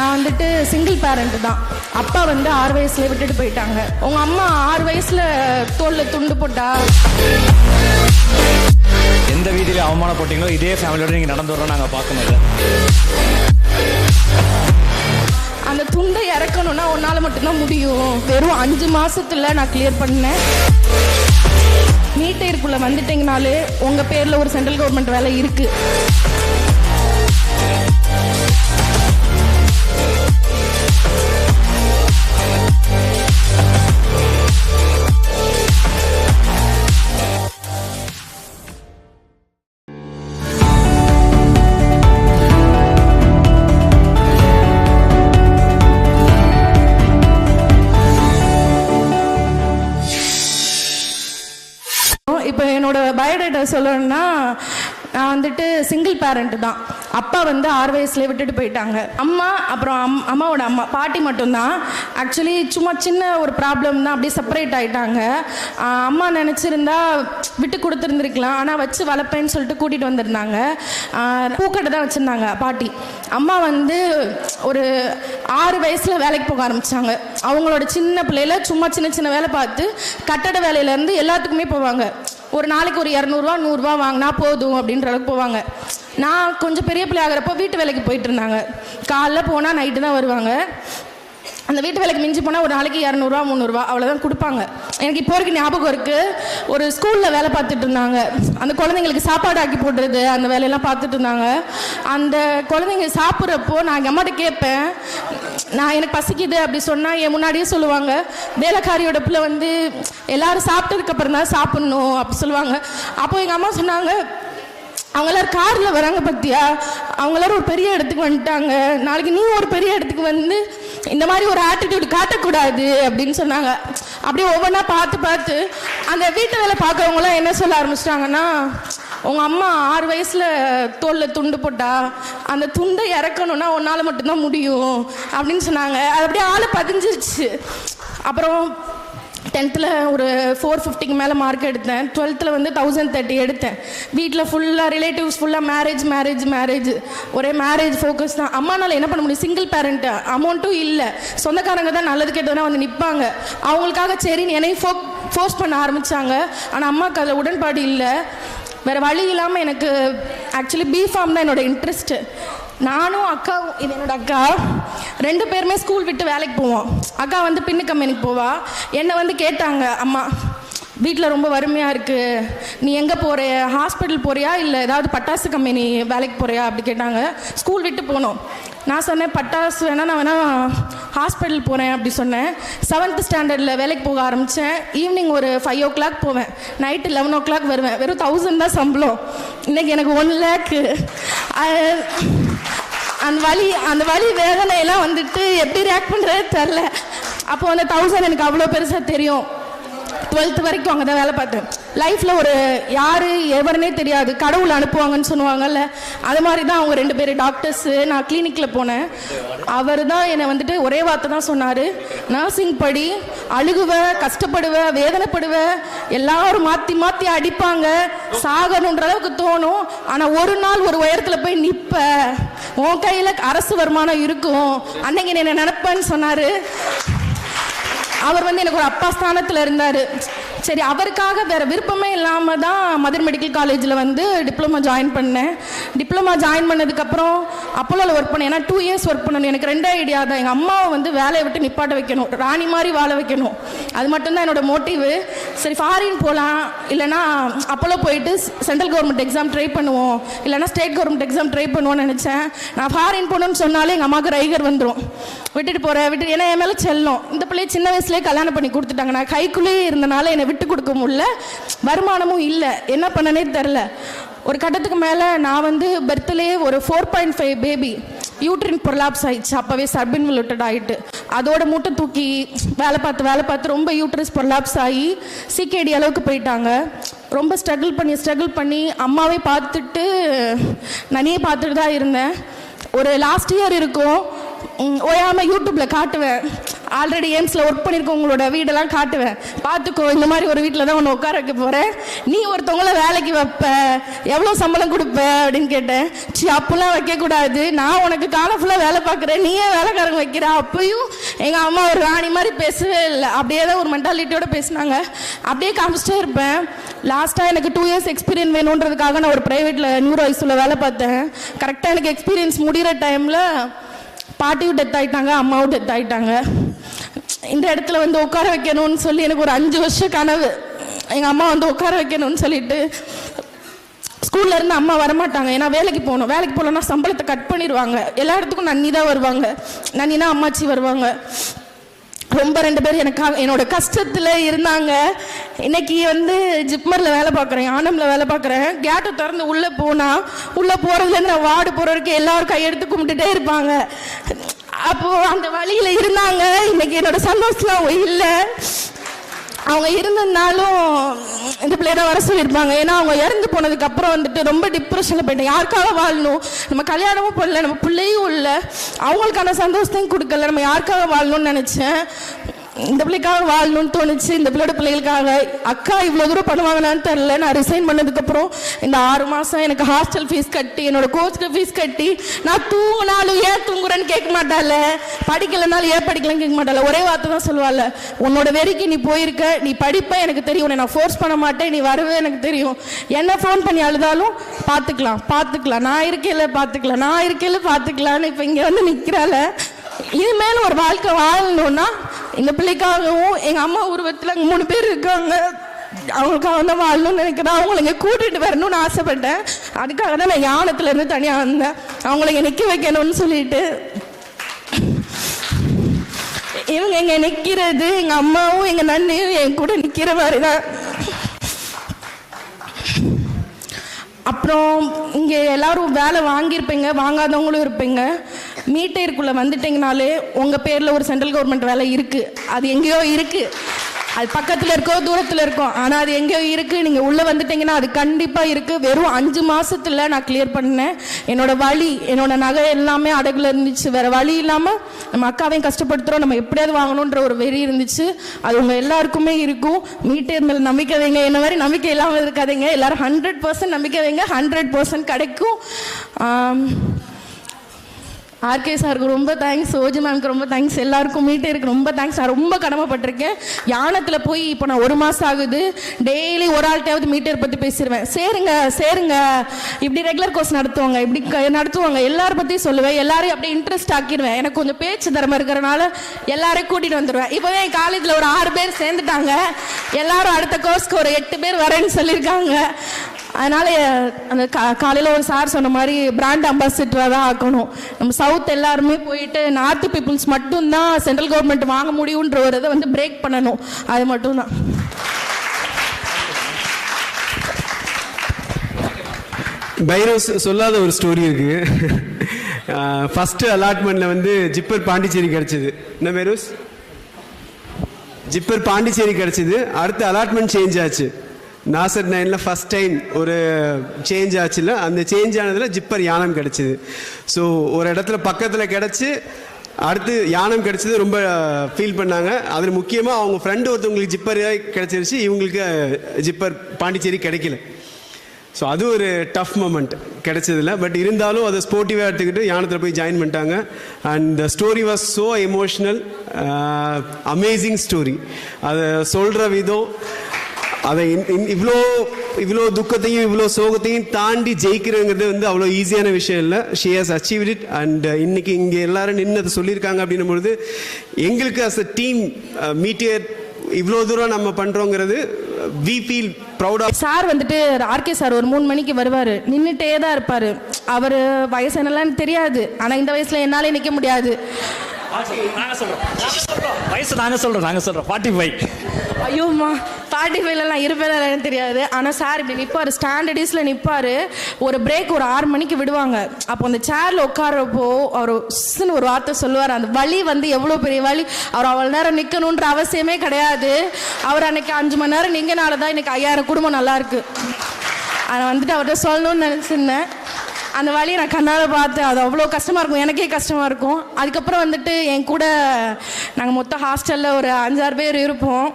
நான் வந்துட்டு single parent தான். அப்பா வந்து 6 வயசுல விட்டுட்டு போயிட்டாங்க. உங்க அம்மா 6 வயசுல தோல்ல துண்டு போட்டா. எந்த வீதியில அவமானப்பட்டீங்களோ இதே ஃபேமிலியோட நீங்க நடந்து வரோம் நாங்க பார்க்கணும். அந்த துண்டை இறக்கணும்னா உன்னால மட்டும்தான் முடியும். வெறும் 5 மாசத்துல நான் கிளியர் பண்ணேன். நீட்டேருக்குள்ள வந்துட்டீங்கனாலே உங்க பேர்ல ஒரு சென்ட்ரல் கவர்மெண்ட் வேலை இருக்கு. இப்போ என்னோட பயோடேட்டா சொல்லணும்னா நான் வந்துட்டு சிங்கிள் பேரண்ட் தான். அப்பா வந்து 6 வயசுல விட்டுட்டு போயிட்டாங்க. அம்மா அப்புறம் அம்மாவோட அம்மா பாட்டி மட்டும்தான். ஆக்சுவலி சும்மா சின்ன ஒரு ப்ராப்ளம் தான், அப்படியே செப்பரேட் ஆகிட்டாங்க. அம்மா நினச்சிருந்தா விட்டு கொடுத்துருந்துருக்கலாம், ஆனால் வச்சு வளர்ப்பேன்னு சொல்லிட்டு கூட்டிகிட்டு வந்திருந்தாங்க. பூக்கட்டை தான் வச்சுருந்தாங்க பாட்டி. அம்மா வந்து ஒரு 6 வயசில் வேலைக்கு போக ஆரம்பித்தாங்க. அவங்களோட சின்ன பிள்ளையில சும்மா சின்ன சின்ன வேலை பார்த்து கட்டட வேலையிலேருந்து எல்லாத்துக்குமே போவாங்க. ஒரு நாளைக்கு ஒரு 200 100 வாங்கினா போதும் அப்படின்ற அளவுக்கு போவாங்க. நான் கொஞ்சம் பெரிய பிள்ளை ஆகிறப்போ வீட்டு வேலைக்கு போயிட்டு இருந்தாங்க. காலைல போனால் நைட்டு தான் வருவாங்க. அந்த வீட்டு வேலைக்கு மிஞ்சி போனால் ஒரு நாளைக்கு 200 300 அவ்வளோதான் கொடுப்பாங்க. எனக்கு இப்போ வரைக்கும் ஞாபகம் இருக்குது. ஒரு ஸ்கூலில் வேலை பார்த்துட்டு இருந்தாங்க. அந்த குழந்தைங்களுக்கு சாப்பாடு ஆக்கி போடுறது அந்த வேலையெல்லாம் பார்த்துட்டு இருந்தாங்க. அந்த குழந்தைங்க சாப்பிட்றப்போ நான் எங்கள் அம்மாட்ட கேட்பேன், நான் எனக்கு பசிக்குது அப்படி சொன்னால் என் முன்னாடியே சொல்லுவாங்க, வேலைக்காரியோட பிள்ளை வந்து எல்லாரும் சாப்பிட்டதுக்கப்புறம் தான் சாப்பிட்ணும் அப்படி சொல்லுவாங்க. அப்போ எங்கள் அம்மா சொன்னாங்க, அவங்க எல்லாரும் காரில் வராங்க பத்தியா, அவங்க எல்லாரும் ஒரு பெரிய இடத்துக்கு வந்துட்டாங்க, நாளைக்கு நீ ஒரு பெரிய இடத்துக்கு வந்து இந்த மாதிரி ஒரு ஆட்டிடியூட் காட்டக்கூடாது அப்படின்னு சொன்னாங்க. அப்படியே ஒவ்வொன்றா பார்த்து பார்த்து அந்த வீட்டு வேலை பார்க்குறவங்களாம் என்ன சொல்ல ஆரம்பிச்சிட்டாங்கன்னா, உங்கள் அம்மா 6 வயசில் தோலில் துண்டு போட்டா, அந்த துண்டை இறக்கணும்னா உன்னால் மட்டும்தான் முடியும் அப்படின்னு சொன்னாங்க. அது அப்படியே ஆளை பதிஞ்சிருச்சு. அப்புறம் 10th ஒரு 450க்கு மேலே மார்க் எடுத்தேன். 12th வந்து 1030 எடுத்தேன். வீட்டில் ஃபுல்லாக ரிலேட்டிவ்ஸ் ஃபுல்லாக மேரேஜ் ஒரே மேரேஜ் ஃபோக்கஸ் தான். அம்மானால என்ன பண்ண முடியும், சிங்கிள் பேரண்ட்டு, அமௌண்ட்டும் இல்லை, சொந்தக்காரங்க தான் நல்லது கேட்டதுனா வந்து நிற்பாங்க. அவங்களுக்காக சரின்னு என்னையும் ஃபோர்ஸ் பண்ண ஆரம்பித்தாங்க. ஆனால் அம்மாவுக்கு அதில் உடன்பாடு இல்லை. வேறு வழி இல்லாமல் எனக்கு ஆக்சுவலி பிஃபார்ம் தான் என்னோடய இன்ட்ரெஸ்ட்டு. நானும் அக்காவும், இது என்னோட அக்கா, 2 பேருமே ஸ்கூல் விட்டு வேலைக்கு போவோம். அக்கா வந்து பின்னு கம்பெனிக்கு போவா. என்னை வந்து கேட்டாங்க, அம்மா வீட்டில் ரொம்ப வறுமையாக இருக்குது, நீ எங்கே போகிற, ஹாஸ்பிட்டல் போறியா இல்லை ஏதாவது பட்டாசு கம்பெனி வேலைக்கு போறியா அப்படி கேட்டாங்க. ஸ்கூல் விட்டு போனோம். நான் சொன்னேன், பட்டாசு வேணா, நான் வேணா ஹாஸ்பிட்டல் போகிறேன் அப்படி சொன்னேன். 7th ஸ்டாண்டர்டில் வேலைக்கு போக ஆரம்பித்தேன். ஈவினிங் ஒரு 5 o'clock போவேன், நைட்டு 11 o'clock வருவேன். வெறும் 1000 தான் சம்பளம். இன்றைக்கி எனக்கு 1 lakh. அந்த வலி வேதனையெல்லாம் வந்துட்டு எப்படி ரியாக்ட் பண்ணுறது தெரில. அப்போது அந்த 1000 எனக்கு அவ்வளோ பெருசாக தெரியும். 12th வரைக்கும் அங்கே தான் வேலை பார்த்தேன். லைஃப்பில் ஒரு யார் எவருனே தெரியாது, கடவுள் அனுப்புவாங்கன்னு சொல்லுவாங்கல்ல, அது மாதிரி தான் அவங்க 2 பேர் டாக்டர்ஸு. நான் கிளினிக்கில் போனேன். அவர் தான் என்னை வந்துட்டு ஒரே வார்த்தை தான் சொன்னார், நர்சிங் படி, அழுகுவ, கஷ்டப்படுவ, வேதனைப்படுவ, எல்லாரும் மாற்றி மாற்றி அடிப்பாங்க, சாகணுன்ற அளவுக்கு தோணும், ஆனால் ஒரு நாள் ஒரு உயரத்தில் போய் நிற்ப, உன் கையில் அரசு வருமானம் இருக்கும், அன்னைக்கு என்னை நினைப்பேன்னு சொன்னார். அவர் வந்து எனக்கு ஒரு அப்பா ஸ்தானத்தில் இருந்தார். சரி, அவருக்காக வேறு விருப்பமே இல்லாமல் தான் மதுரை மெடிக்கல் காலேஜில் வந்து டிப்ளமா ஜாயின் பண்ணேன். டிப்ளமா ஜாயின் பண்ணதுக்கப்புறம் அப்போலோவில் ஒர்க் பண்ணேன். ஏன்னா 2 years ஒர்க் பண்ணணும். எனக்கு 2 ஐடியா தான். எங்கள் அம்மாவை வந்து வேலையை விட்டு நிப்பாட்ட வைக்கணும், ராணி மாதிரி வாழ வைக்கணும், அது மட்டும்தான் என்னோடய மோட்டிவ். சரி, ஃபாரின் போகலாம், இல்லைனா அப்போலோ போயிட்டு சென்ட்ரல் கவர்மெண்ட் எக்ஸாம் ட்ரை பண்ணுவோம், இல்லைனா ஸ்டேட் கவர்மெண்ட் எக்ஸாம் ட்ரை பண்ணுவோன்னு நினச்சேன். நான் ஃபாரின் போகணுன்னு சொன்னாலே எங்கள் அம்மாவுக்கு ரைகர் வந்துடும், விட்டுட்டு போகிறேன் ஏன்னா என் மேலே செல்லும். இந்த பிள்ளையை சின்ன வயசுலேயே கல்யாணம் பண்ணி கொடுத்துட்டாங்க. நான் கைக்குள்ளேயே இருந்தனால என்னை விட்டு கொடுக்க முடியல, வருமானமும் இல்லை, என்ன பண்ணனே தெரில. ஒரு கட்டத்துக்கு மேலே நான் வந்து பர்த்லேயே ஒரு 4.5 பேபி யூட்ரின் ப்ரொலாப்ஸ் ஆயிடுச்சு. அப்போவே சர்பின்வல்யூட்டட் ஆகிட்டு அதோட மூட்டை தூக்கி வேலை பார்த்து ரொம்ப யூட்ரஸ் ப்ரொலாப்ஸ் ஆகி சிகேடி அளவுக்கு போயிட்டாங்க. ரொம்ப ஸ்ட்ரகிள் பண்ணி அம்மாவே பார்த்துட்டு நானே பார்த்துட்டு தான் இருந்தேன். ஒரு லாஸ்ட் இயர் இருக்கும், ஓயாமல் யூடியூப்பில் காட்டுவேன், ஆல்ரெடி எய்ம்ஸில் ஒர்க் பண்ணியிருக்கவங்களோட வீடெல்லாம் காட்டுவேன். பார்த்துக்கோ, இந்த மாதிரி ஒரு வீட்டில் தான் உன்னை உட்கார வைக்க போகிறேன், நீ ஒருத்தவங்கள வேலைக்கு வைப்ப, எவ்வளோ சம்பளம் கொடுப்ப அப்படின்னு கேட்டேன். அப்போல்லாம் வைக்கக்கூடாது, நான் உனக்கு காலம் ஃபுல்லாக வேலை பார்க்குறேன், நீயே வேலைக்காரங்க வைக்கிற. அப்பயும் எங்கள் அம்மா ஒரு ராணி மாதிரி பேசவே இல்லை, அப்படியே தான் ஒரு மென்டாலிட்டியோட பேசினாங்க. அப்படியே காமிச்சிட்டே இருப்பேன். லாஸ்ட்டாக எனக்கு 2 years எக்ஸ்பீரியன்ஸ் வேணுன்றதுக்காக நான் ஒரு ப்ரைவேட்டில் நியூரோ ஐசியூவில் வேலை பார்த்தேன். கரெக்டாக எனக்கு எக்ஸ்பீரியன்ஸ் முடிகிற டைமில் பாட்டியும் டெத் ஆகிட்டாங்க, அம்மாவும் டெத் ஆகிட்டாங்க. இந்த இடத்துல வந்து உட்கார வைக்கணும்னு சொல்லி எனக்கு ஒரு 5 வருஷம் கனவு. எங்கள் அம்மா வந்து உட்கார வைக்கணும்னு சொல்லிட்டு ஸ்கூல்ல இருந்து அம்மா வரமாட்டாங்க, ஏன்னா வேலைக்கு போகணும். வேலைக்கு போகலன்னா சம்பளத்தை கட் பண்ணிடுவாங்க. எல்லா இடத்துக்கும் நன்னி தான் வருவாங்க, நன்னினா அம்மாச்சி வருவாங்க. ரொம்ப 2 பேர் எனக்காக என்னோட கஷ்டத்தில் இருந்தாங்க. இன்னைக்கு வந்து ஜிப்மரில் வேலை பார்க்குறேன், ஆனமில் வேலை பார்க்குறேன். கேட்டை திறந்து உள்ளே போனால், உள்ளே போகிறதுலேருந்து நான் வார்டு போகிற வரைக்கும் எல்லாரும் கையெடுத்து கும்பிட்டுட்டே இருப்பாங்க. அப்போது அந்த வழியில் இருந்தாங்க. இன்னைக்கு என்னோட சந்தோஷத்தில் அவங்க இல்லை. அவங்க இருந்ததுனாலும் இந்த பிள்ளையோட வர சொல்லியிருப்பாங்க. ஏன்னா அவங்க இறந்து போனதுக்கு அப்புறம் வந்துட்டு ரொம்ப டிப்ரெஷனில் போயிட்டேன். யாருக்காக வாழணும், நம்ம கல்யாணமும் பண்ணல, நம்ம பிள்ளையும் இல்லை, அவங்களுக்கான சந்தோஷத்தையும் கொடுக்கல, நம்ம யாருக்காக வாழணும்னு நினச்சேன். இந்த பிள்ளைக்காக வாழணும்னு தோணுச்சு. இந்த பிள்ளையோட பிள்ளைகளுக்காக. அக்கா இவ்வளோ தூரம் பண்ணுவாங்கன்னு தெரில. நான் ரிசைன் பண்ணதுக்கப்புறம் இந்த 6 மாதம் எனக்கு ஹாஸ்டல் ஃபீஸ் கட்டி, என்னோட கோச்சுக்கு ஃபீஸ் கட்டி, நான் தூங்கினாலும் ஏன் தூங்குறேன்னு கேட்க மாட்டாள், படிக்கலைனாலும் ஏன் படிக்கலன்னு கேட்க மாட்டாள். ஒரே வார்த்தை தான் சொல்லுவாள், உன்னோட வெறிக்கு நீ போயிருக்க, நீ படிப்ப எனக்கு தெரியும், உன்னை நான் ஃபோர்ஸ் பண்ண மாட்டேன், நீ வரவே எனக்கு தெரியும், என்ன ஃபோன் பண்ணி அழுதாலும் பார்த்துக்கலாம் பார்த்துக்கலாம், நான் இருக்கையில் பார்த்துக்கலாம், நான் இருக்கையில் பார்த்துக்கலான்னு இப்போ இங்கே வந்து நிற்கிறாள். இனிமேல் ஒரு வாழ்க்கை வாழணும்னா இந்த பிள்ளைக்காகவும் எங்கள் அம்மா உருவத்தில் அங்கே 3 பேர் இருக்காங்க, அவங்களுக்காக தான் வாழணும்னு நினைக்கிறேன். அவங்கள இங்கே கூட்டிகிட்டு வரணும்னு ஆசைப்பட்டேன். அதுக்காக தான் நான் யானத்துலேருந்து தனியாக வந்தேன், அவங்கள இங்கே நிற்க வைக்கணும்னு சொல்லிட்டு. இவங்க இங்கே நிற்கிறது, எங்கள் அம்மாவும் எங்கள் நன்னியும் என் கூட நிற்கிற மாதிரி தான். அப்புறம் இங்கே எல்லாரும் வேலை வாங்கியிருப்பீங்க, வாங்காதவங்களும் இருப்பீங்க. மீட்டருக்குள்ளே வந்துட்டிங்கனாலே உங்கள் பேரில் ஒரு சென்ட்ரல் கவர்மெண்ட் வேலை இருக்குது. அது எங்கேயோ இருக்குது, அது பக்கத்தில் இருக்கோ தூரத்தில் இருக்கும், ஆனால் அது எங்கேயோ இருக்குது. நீங்கள் உள்ளே வந்துட்டிங்கன்னா அது கண்டிப்பாக இருக்குது. வெறும் 5 மாதத்தில் நான் கிளியர் பண்ணேன். என்னோடய வழி, என்னோட நகை எல்லாமே அடகுல இருந்துச்சு. வேறு வழி இல்லாமல் நம்ம அக்காவையும் கஷ்டப்படுத்துகிறோம், நம்ம எப்படியாவது வாங்கணுன்ற ஒரு வெறி இருந்துச்சு. அது உங்கள் எல்லாருக்குமே இருக்கும். மீட்டர் மேலே நம்பிக்கை வைங்க, என்ன மாதிரி நம்பிக்கை இல்லாமல் இருக்காதீங்க. எல்லோரும் 100% நம்பிக்கை வைங்க, 100% கிடைக்கும். ஆர்கே சாருக்கு ரொம்ப தேங்க்ஸ், ஓஜி மேம்க்கு ரொம்ப தேங்க்ஸ், எல்லாருக்கும் மீட்டருக்கு ரொம்ப தேங்க்ஸ். நான் ரொம்ப கடமைப்பட்டிருக்கேன். யானத்தில் போய் இப்போ நான் 1 மாதம் ஆகுது. டெய்லி ஒரு ஆள்கிட்டையாவது மீட்டர் பற்றி பேசிடுவேன். சேருங்க இப்படி ரெகுலர் கோர்ஸ் நடத்துவாங்க, இப்படி நடத்துவாங்க, எல்லாரும் பற்றியும் சொல்லுவேன். எல்லாரையும் அப்படியே இன்ட்ரெஸ்ட் ஆக்கிடுவேன். எனக்கு கொஞ்சம் பேச்சு திறமை இருக்கிறனால எல்லாரையும் கூட்டிகிட்டு வந்துடுவேன். இப்போவே என் காலேஜில் ஒரு 6 பேர் சேர்ந்துட்டாங்க. எல்லாரும் அடுத்த கோர்ஸ்க்கு ஒரு 8 பேர் வரேன்னு சொல்லியிருக்காங்க. அதனால் அந்த காலையில் ஒரு சார் சொன்ன மாதிரி பிராண்ட் அம்பாசிடராக தான் ஆக்கணும். நம்ம சவுத் எல்லாருமே போயிட்டு நார்த் பீப்புள்ஸ் மட்டும்தான் சென்ட்ரல் கவர்மெண்ட் வாங்க முடியுன்ற ஒரு இதை வந்து பிரேக் பண்ணணும். அது மட்டும்தான். பைரோஸ் சொல்லாத ஒரு ஸ்டோரி இருக்கு. ஃபர்ஸ்ட் அலாட்மெண்ட்ல வந்து ஜிப்பர் பாண்டிச்சேரி கிடைச்சது. என்ன பைரோஸ்? ஜிப்பர் பாண்டிச்சேரி கிடைச்சது. அடுத்த அலாட்மெண்ட் சேஞ்ச் ஆச்சு. நாசர் 9ல ஃபர்ஸ்ட் டைம் ஒரு சேஞ்ச் ஆச்சுல, அந்த சேஞ்ச் ஆனதில் ஜிப்பர் யானம் கிடச்சிது. ஸோ ஒரு இடத்துல பக்கத்தில் கிடச்சி அடுத்து யானம் கிடச்சது ரொம்ப ஃபீல் பண்ணாங்க. அதில் முக்கியமாக அவங்க ஃப்ரெண்டு ஒருத்தவங்களுக்கு ஜிப்பர் கிடச்சிருச்சு, இவங்களுக்கு ஜிப்பர் பாண்டிச்சேரி கிடைக்கல. ஸோ அது ஒரு டஃப் மொமெண்ட் கிடைச்சதில்ல. பட் இருந்தாலும் அதை ஸ்போர்ட்டிவாக எடுத்துக்கிட்டு யானத்தில் போய் ஜாயின் பண்ணிட்டாங்க. And the story was so emotional, amazing story. அதை சொல்கிற விதம், அதை இவ்வளோ துக்கத்தையும் இவ்வளோ சோகத்தையும் தாண்டி ஜெயிக்கிறங்கிறது வந்து அவ்வளோ ஈஸியான விஷயம் இல்லை. She has achieved it. And இன்னைக்கு இங்கே எல்லாரும் நின்று அதை சொல்லியிருக்காங்க அப்படின்னும் பொழுது எங்களுக்கு அஸ் அ டீம் மீட்டியர் இவ்வளோ தூரம் நம்ம பண்ணுறோங்கிறது வி ஃபீல் ப்ரௌடாக. சார் வந்துட்டு ஆர்கே சார் ஒரு 3 மணிக்கு வருவார், நின்றுட்டே தான் இருப்பார். அவர் வயசு என்னெல்லாம் தெரியாது, ஆனால் இந்த வயசில் என்னாலே நிற்க முடியாது. வயசு நாங்கள் சொல்கிறோம் 45. ஐயோம்மா 45லாம் இருப்பேன் தெரியாது. ஆனால் சார் இப்படி நிற்பார், ஸ்டாண்டர்டிஸில் நிற்பார். ஒரு பிரேக் ஒரு 6 மணிக்கு விடுவாங்க. அப்போ அந்த சேரில் உட்காரப்போ அவர் ஒரு வார்த்தை சொல்லுவார். அந்த வலி வந்து எவ்வளோ பெரிய வலி. அவர் அவ்வளோ நேரம் நிற்கணுன்ற அவசியமே கிடையாது. அவர் அன்னைக்கு 5 மணி நேரம் நிற்கனால தான் இன்னைக்கு 5000 குடும்பம் நல்லா இருக்கு. அதை வந்துட்டு அவர்கிட்ட சொல்லணும்னு நினச்சிருந்தேன். அந்த வழியை நான் கண்ணால் பார்த்து அது அவ்வளோ கஷ்டமாக இருக்கும், எனக்கே கஷ்டமாக இருக்கும். அதுக்கப்புறம் வந்துட்டு என் கூட நாங்கள் மொத்தம் ஹாஸ்டலில் ஒரு 5-6 பேர் இருப்போம்.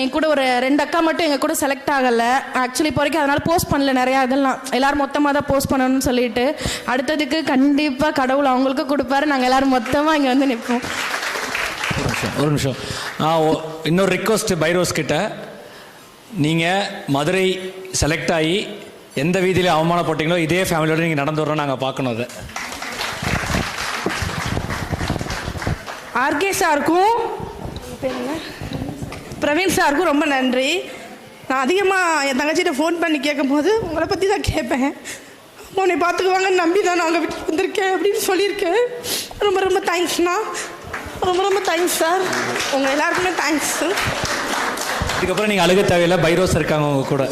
என் கூட ஒரு 2 அக்கா மட்டும் எங்கள் கூட செலக்ட் ஆகலை. ஆக்சுவலி இப்போ வரைக்கும் அதனால் போஸ்ட் பண்ணல நிறையா இதெல்லாம். எல்லோரும் மொத்தமாக தான் போஸ்ட் பண்ணணும்னு சொல்லிட்டு அடுத்ததுக்கு கண்டிப்பாக கடவுள் அவங்களுக்கு கொடுப்பாரு. நாங்கள் எல்லோரும் மொத்தமாக இங்கே வந்து நிற்போம். ஒரு நிமிஷம் இன்னொரு ரிக்வஸ்ட் பைரோஸ் கிட்ட. நீங்கள் மதுரை செலக்ட் ஆகி எந்த வீதியில் அவமானப்பட்டீங்களோ இதே ஃபேமிலியோடு நீங்கள் நடந்து வரோம், நாங்கள் பார்க்கணும். அதை ஆர்கே சாருக்கும் பிரவீன் சாருக்கும் ரொம்ப நன்றி. நான் அதிகமாக என் தங்கச்சிட்ட ஃபோன் பண்ணி கேட்கும்போது உங்களை பற்றி தான் கேட்பேன். உன்னை பார்த்துக்குவாங்கன்னு நம்பி தான் நாங்கள் வீட்டுக்கு வந்திருக்கேன் அப்படின்னு சொல்லியிருக்கேன். ரொம்ப ரொம்ப தேங்க்ஸ்ண்ணா, ரொம்ப ரொம்ப தேங்க்ஸ் சார். உங்கள் எல்லாருக்குமே தேங்க்ஸ். இதுக்கப்புறம் நீங்கள் அழுக தேவையில்லை, பைரோஸ் இருக்காங்க உங்கள் கூட.